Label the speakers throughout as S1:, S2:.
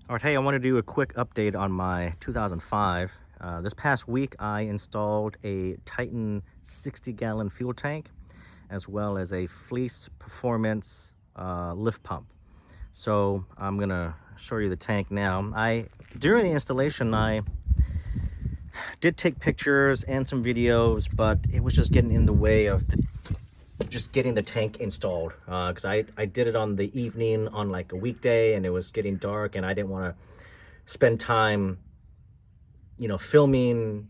S1: All right, hey, I want to do a quick update on my 2005. This past week, I installed a Titan 60-gallon fuel tank, as well as a Fleece Performance lift pump. So I'm gonna show you the tank now. During the installation, I did take pictures and some videos, but it was just getting in the way of just getting the tank installed, because I did it on the evening on like a weekday, and it was getting dark, and I didn't want to spend time, filming,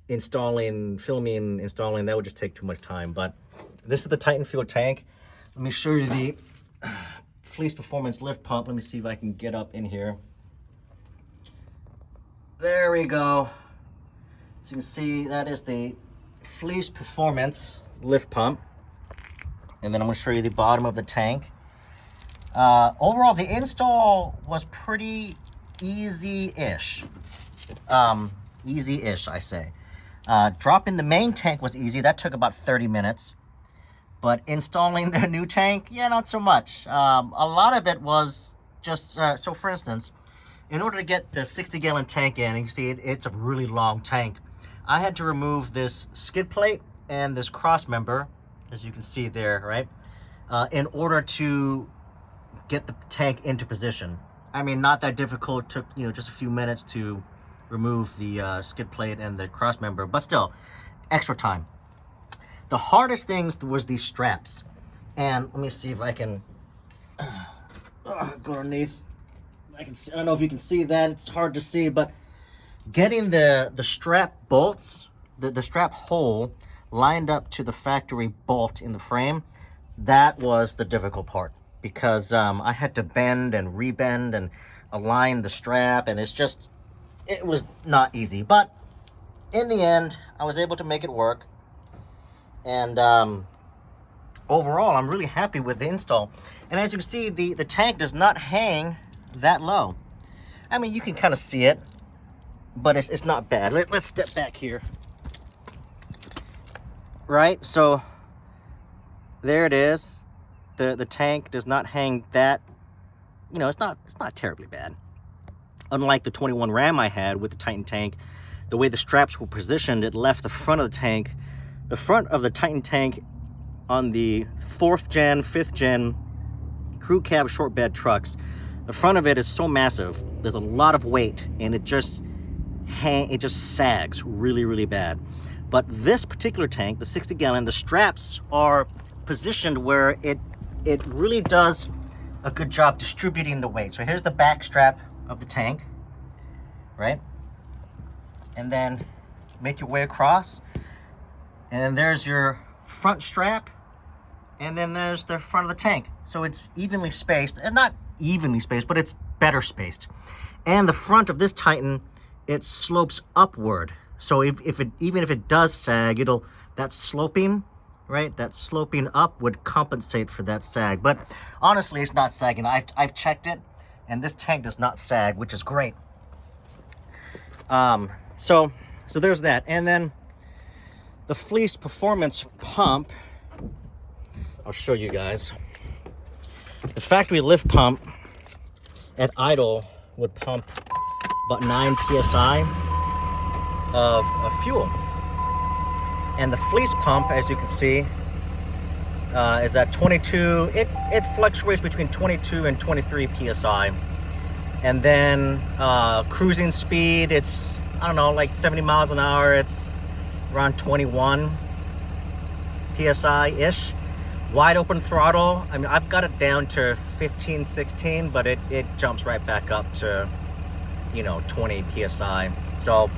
S1: installing. That would just take too much time. But this is the Titan fuel tank. Let me show you the Fleece Performance lift pump. Let me see if I can get up in here. There we go. So you can see that is the Fleece Performance lift pump. And then I'm going to show you the bottom of the tank. Overall, the install was pretty easy-ish. Easy-ish, I say. Dropping the main tank was easy. That took about 30 minutes. But installing the new tank, yeah, not so much. A lot of it was just, so for instance, in order to get the 60-gallon tank in, you see it's a really long tank. I had to remove this skid plate and this cross member, as you can see there, right? In order to get the tank into position. I mean, not that difficult. It took, just a few minutes to remove the skid plate and the cross member, but still, extra time. The hardest things was these straps. And let me see if I can go underneath. I don't know if you can see that. It's hard to see, but getting the strap bolts, the strap hole lined up to the factory bolt in the frame, that was the difficult part, because I had to bend and rebend and align the strap, and it was not easy. But in the end, I was able to make it work. And overall, I'm really happy with the install. And as you can see, the tank does not hang that low. I mean, you can kind of see it, but it's not bad. Let's step back here. Right, so there it is. The tank does not hang that, it's not terribly bad. Unlike the 21 Ram I had with the Titan tank, the way the straps were positioned, it left the front of the Titan tank on the 4th gen, 5th gen crew cab short bed trucks. The front of it is so massive, there's a lot of weight, and it just sags really, really bad. But this particular tank, the 60-gallon, the straps are positioned where it really does a good job distributing the weight. So here's the back strap of the tank, right? And then make your way across. And then there's your front strap. And then there's the front of the tank. So it's evenly spaced, and not evenly spaced, but it's better spaced. And the front of this Titan, it slopes upward. So even if it does sag, that sloping, right? That sloping up would compensate for that sag. But honestly, it's not sagging. I've checked it, and this tank does not sag, which is great. So there's that. And then the Fleece Performance pump, I'll show you guys. The factory lift pump at idle would pump about 9 psi of fuel. And the Fleece pump, as you can see, is at 22. It fluctuates between 22 and 23 psi. And then cruising speed, it's, I don't know, like 70 miles an hour. It's around 21 psi-ish. Wide open throttle, I mean, I've got it down to 15, 16, but it jumps right back up to, 20 psi. So,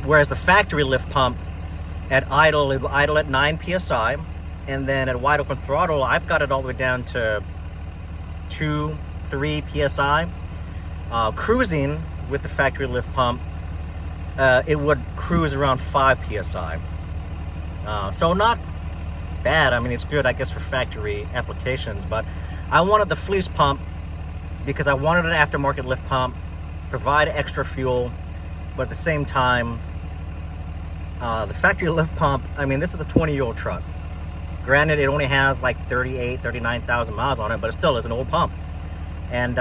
S1: whereas the factory lift pump at idle, it will idle at 9 psi, and then at wide open throttle, I've got it all the way down to 2, 3 psi. Cruising with the factory lift pump, it would cruise around 5 psi. So not bad. I mean, it's good, I guess, for factory applications, but I wanted the Fleece pump because I wanted an aftermarket lift pump, provide extra fuel, but at the same time, the factory lift pump, I mean, this is a 20-year-old truck. Granted, it only has like 38, 39,000 miles on it, but it still is an old pump. And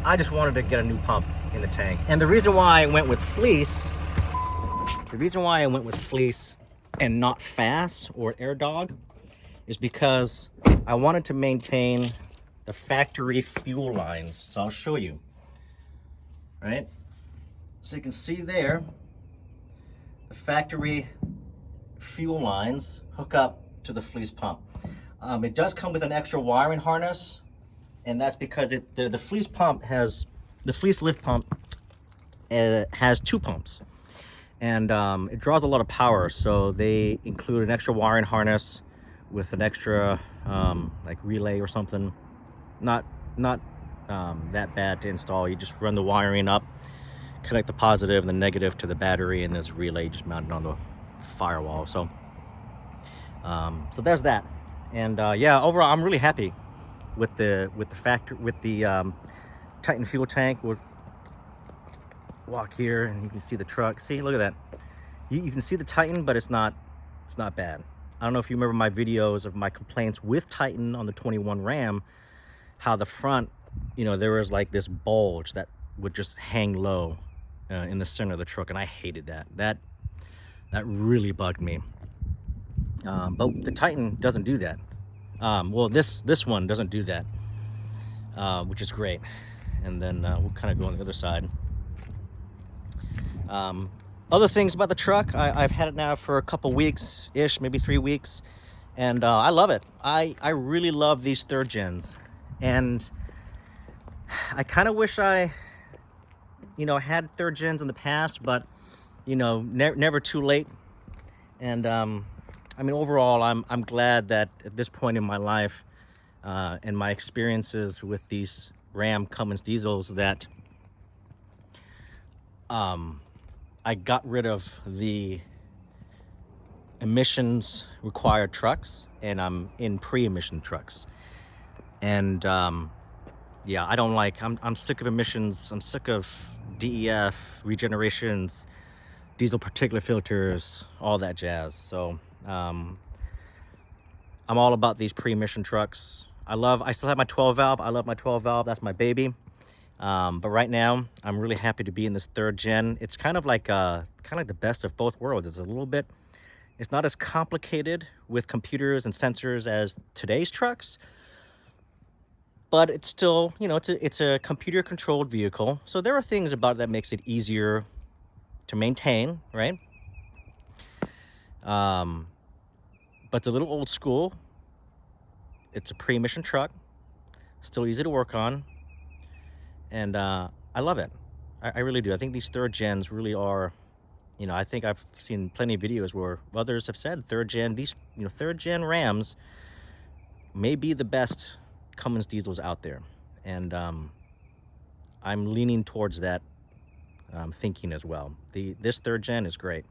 S1: I just wanted to get a new pump in the tank. And the reason why I went with Fleece, and not Fast or Air Dog is because I wanted to maintain the factory fuel lines. So I'll show you, right? So you can see there, the factory fuel lines hook up to the Fleece pump. It does come with an extra wiring harness, and that's because the Fleece pump has, the Fleece lift pump has 2 pumps, and it draws a lot of power, so they include an extra wiring harness with an extra like relay or something. Not that bad to install. You just run the wiring up, connect the positive and the negative to the battery, and this relay just mounted on the firewall. So so there's that. And yeah, overall I'm really happy with the Titan fuel tank. We'll walk here and you can see the truck. See, look at that. You can see the Titan, but it's not bad. I don't know if you remember my videos of my complaints with Titan on the 21 Ram, how the front, you know, there was like this bulge that would just hang low in the center of the truck, and I hated that. That really bugged me. But the Titan doesn't do that. Well, this one doesn't do that, which is great. And then we'll kind of go on the other side. Other things about the truck, I've had it now for a couple weeks-ish, maybe 3 weeks, and I love it. I really love these 3rd gens, and I kind of wish I, you know, had 3rd gens in the past, but, you know, never too late. And I mean, overall, I'm glad that at this point in my life and my experiences with these Ram Cummins diesels that I got rid of the emissions required trucks, and I'm in pre-emission trucks. And yeah, I don't like, I'm sick of emissions. I'm sick of DEF, regenerations, diesel particulate filters, all that jazz. So I'm all about these pre-emission trucks. I still have my 12 valve. I love my 12 valve. That's my baby. But right now, I'm really happy to be in this 3rd gen. It's kind of like the best of both worlds. It's not as complicated with computers and sensors as today's trucks, but it's still, you know, it's a computer controlled vehicle. So there are things about it that makes it easier to maintain, right? But it's a little old school. It's a pre-emission truck, still easy to work on. And I love it. I really do. I think these 3rd gens really are, you know, I think I've seen plenty of videos where others have said 3rd gen, these, you know, 3rd gen Rams may be the best Cummins diesels out there. And I'm leaning towards that thinking as well. This 3rd gen is great.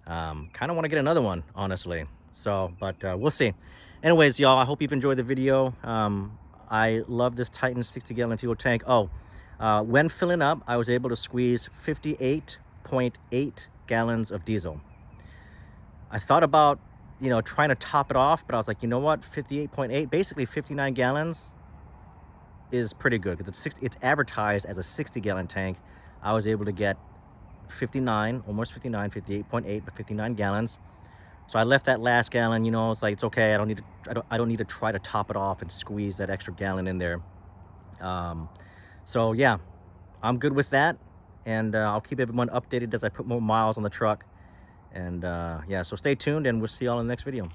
S1: Kind of want to get another one, honestly. So, but we'll see. Anyways, y'all, I hope you've enjoyed the video. I love this Titan 60-gallon fuel tank. Oh, when filling up, I was able to squeeze 58.8 gallons of diesel. I thought about, you know, trying to top it off, but I was like, you know what, 58.8, basically 59 gallons is pretty good, because it's advertised as a 60-gallon tank. I was able to get 59, almost 59, 58.8, but 59 gallons. So I left that last gallon, you know, it's like, it's okay. I don't need to try to top it off and squeeze that extra gallon in there. So yeah, I'm good with that. And I'll keep everyone updated as I put more miles on the truck. And yeah, so stay tuned, and we'll see y'all in the next video.